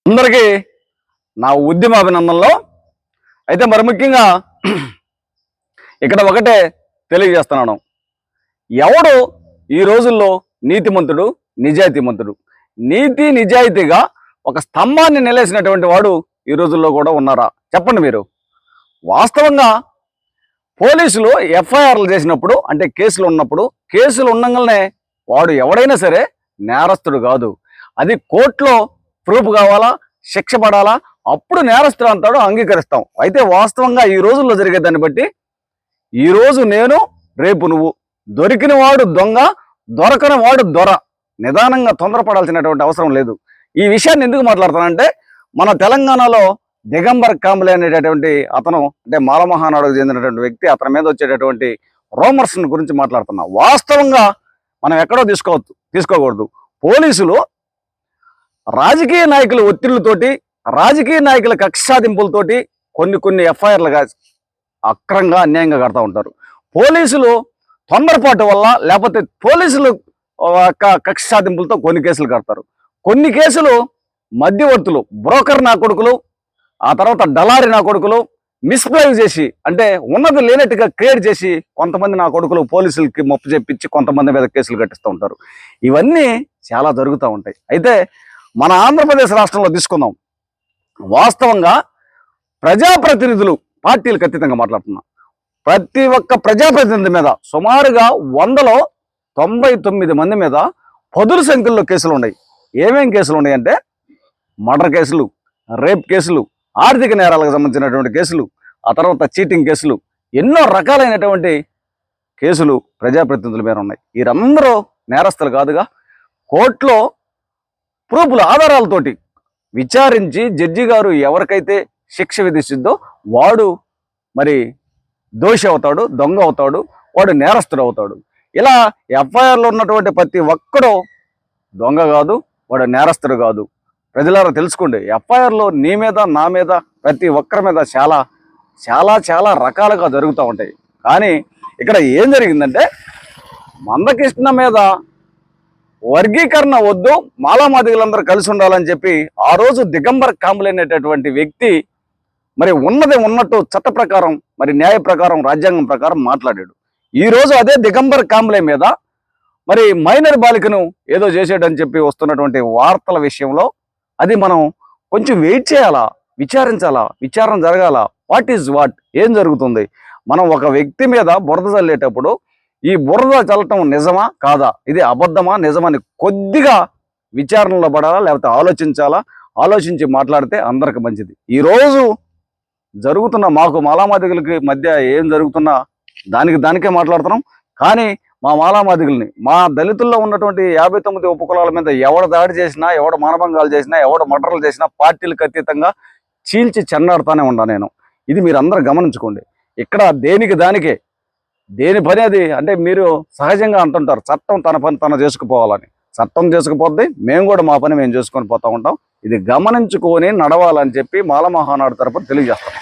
అందరికీ నా ఉద్యమ అభినందనలు. అయితే మరి ముఖ్యంగా ఇక్కడ ఒకటే తెలియజేస్తున్నాను. ఎవడు ఈ రోజుల్లో నీతిమంతుడు, నిజాయితీమంతుడు, నీతి నిజాయితీగా ఒక స్తంభాన్ని నిలేసినటువంటి వాడు ఈ రోజుల్లో కూడా ఉన్నారా? చెప్పండి మీరు. వాస్తవంగా పోలీసులు ఎఫ్ఐఆర్లు చేసినప్పుడు, అంటే కేసులు ఉన్నప్పుడు, కేసులు ఉండగానే వాడు ఎవడైనా సరే నేరస్తుడు కాదు. అది కోర్టులో ప్రూఫ్ కావాలా, శిక్ష పడాలా, అప్పుడు నేరస్తుడు అంటాడు, అంగీకరిస్తాం. అయితే వాస్తవంగా ఈ రోజుల్లో జరిగే దాన్ని బట్టి ఈరోజు నేను, రేపు నువ్వు, దొరికిన వాడు దొంగ, దొరకని వాడు దొర. నిదానంగా తొందరపడాల్సినటువంటి అవసరం లేదు. ఈ విషయాన్ని ఎందుకు మాట్లాడుతానంటే, మన తెలంగాణలో దిగంబర్ కాంబ్లే అనేటటువంటి అతను, అంటే మాలమహానాడుకు చెందినటువంటి వ్యక్తి, అతని మీద వచ్చేటటువంటి రూమర్స్ గురించి మాట్లాడుతున్నా. వాస్తవంగా మనం ఎక్కడో తీసుకోకూడదు. పోలీసులు రాజకీయ నాయకుల ఒత్తిళ్లతోటి, రాజకీయ నాయకుల కక్షాదింపులతోటి కొన్ని ఎఫ్ఐఆర్లుగా అక్రంగా, అన్యాయంగా కడతా ఉంటారు. పోలీసులు తొందరపాటు వల్ల, లేకపోతే పోలీసులు కక్ష సాధింపులతో కొన్ని కేసులు కడతారు. కొన్ని కేసులు మధ్యవర్తులు, బ్రోకర్ నా కొడుకులు, ఆ తర్వాత డలారి నా కొడుకులు మిస్ప్రైవ్ చేసి, అంటే ఉన్నది లేనట్టుగా క్రియేట్ చేసి కొంతమంది నా కొడుకులు పోలీసులకి మొప్పు చెప్పించి కొంతమంది మీద కేసులు కట్టిస్తూ ఉంటారు. ఇవన్నీ చాలా జరుగుతూ ఉంటాయి. అయితే మన ఆంధ్రప్రదేశ్ రాష్ట్రంలో తీసుకుందాం. వాస్తవంగా ప్రజాప్రతినిధులు, పార్టీలకు అతీతంగా మాట్లాడుతున్నా, ప్రతి ఒక్క ప్రజాప్రతినిధి మీద సుమారుగా 100లో 99 మంది మీద పదుల సంఖ్యలో కేసులు ఉన్నాయి. ఏమేం కేసులు ఉన్నాయంటే, మర్డర్ కేసులు, రేప్ కేసులు, ఆర్థిక నేరాలకు సంబంధించినటువంటి కేసులు, ఆ తర్వాత చీటింగ్ కేసులు, ఎన్నో రకాలైనటువంటి కేసులు ప్రజాప్రతినిధుల మీద ఉన్నాయి. వీరందరూ నేరస్తులు కాదుగా. కోర్టులో ప్రూఫ్లు, ఆధారాలతోటి విచారించి జడ్జి గారు ఎవరికైతే శిక్ష విధిస్తుందో వాడు మరి దోషి అవుతాడు, దొంగ అవుతాడు, వాడు నేరస్తుడు అవుతాడు. ఇలా ఎఫ్ఐఆర్లో ఉన్నటువంటి ప్రతి ఒక్కడు దొంగ కాదు, వాడు నేరస్తుడు కాదు. ప్రజలారా తెలుసుకోండి, ఎఫ్ఐఆర్లో నీ మీద, నా మీద, ప్రతి ఒక్కరి మీద చాలా చాలా చాలా రకాలుగా జరుగుతూ ఉంటాయి. కానీ ఇక్కడ ఏం జరిగిందంటే, మందకృష్ణ మీద వర్గీకరణ వద్దు, మాలామాదిగలందరూ కలిసి ఉండాలని చెప్పి ఆ రోజు దిగంబర్ కాంబ్లే అనేటటువంటి వ్యక్తి మరి ఉన్నది ఉన్నట్టు చట్ట ప్రకారం, మరి న్యాయ ప్రకారం, రాజ్యాంగం ప్రకారం మాట్లాడాడు. ఈరోజు అదే దిగంబర్ కాంబ్లే మీద మరి మైనర్ బాలికను ఏదో చేసాడని చెప్పి వస్తున్నటువంటి వార్తల విషయంలో అది మనం కొంచెం వెయిట్ చేయాలా, విచారించాలా, విచారణ జరగాల. వాట్ ఈజ్ వాట్, ఏం జరుగుతుంది? మనం ఒక వ్యక్తి మీద బురద చల్లేటప్పుడు ఈ బురద చల్లటం నిజమా కాదా, ఇది అబద్ధమా నిజమని కొద్దిగా విచారణలో పడాలా, లేకపోతే ఆలోచించాలా. ఆలోచించి మాట్లాడితే అందరికి మంచిది. ఈరోజు జరుగుతున్న మాకు మాలామాదిగులకి మధ్య ఏం జరుగుతున్నా దానికే మాట్లాడుతున్నాం. కానీ మా మాలామాదిగుల్ని, మా దళితుల్లో ఉన్నటువంటి 59 ఉపకులాల మీద ఎవడ దాడి చేసినా, ఎవడ మానభంగాలు చేసినా, ఎవడ మర్డర్లు చేసినా పార్టీలకు అతీతంగా చీల్చి చెన్నాడుతూనే ఉన్నా నేను. ఇది మీరు అందరూ గమనించుకోండి. ఇక్కడ దేనికి దానికే, దేని పని అది. అంటే మీరు సహజంగా అంటుంటారు చట్టం తన పని తన చేసుకుపోవాలని. చట్టం చేసుకుపోద్ది, మేము కూడా మా పని మేము చేసుకొని పోతూ ఉంటాం. ఇది గమనించుకొని నడవాలని చెప్పి మాలమహానాడు తరపున తెలియజేస్తాం.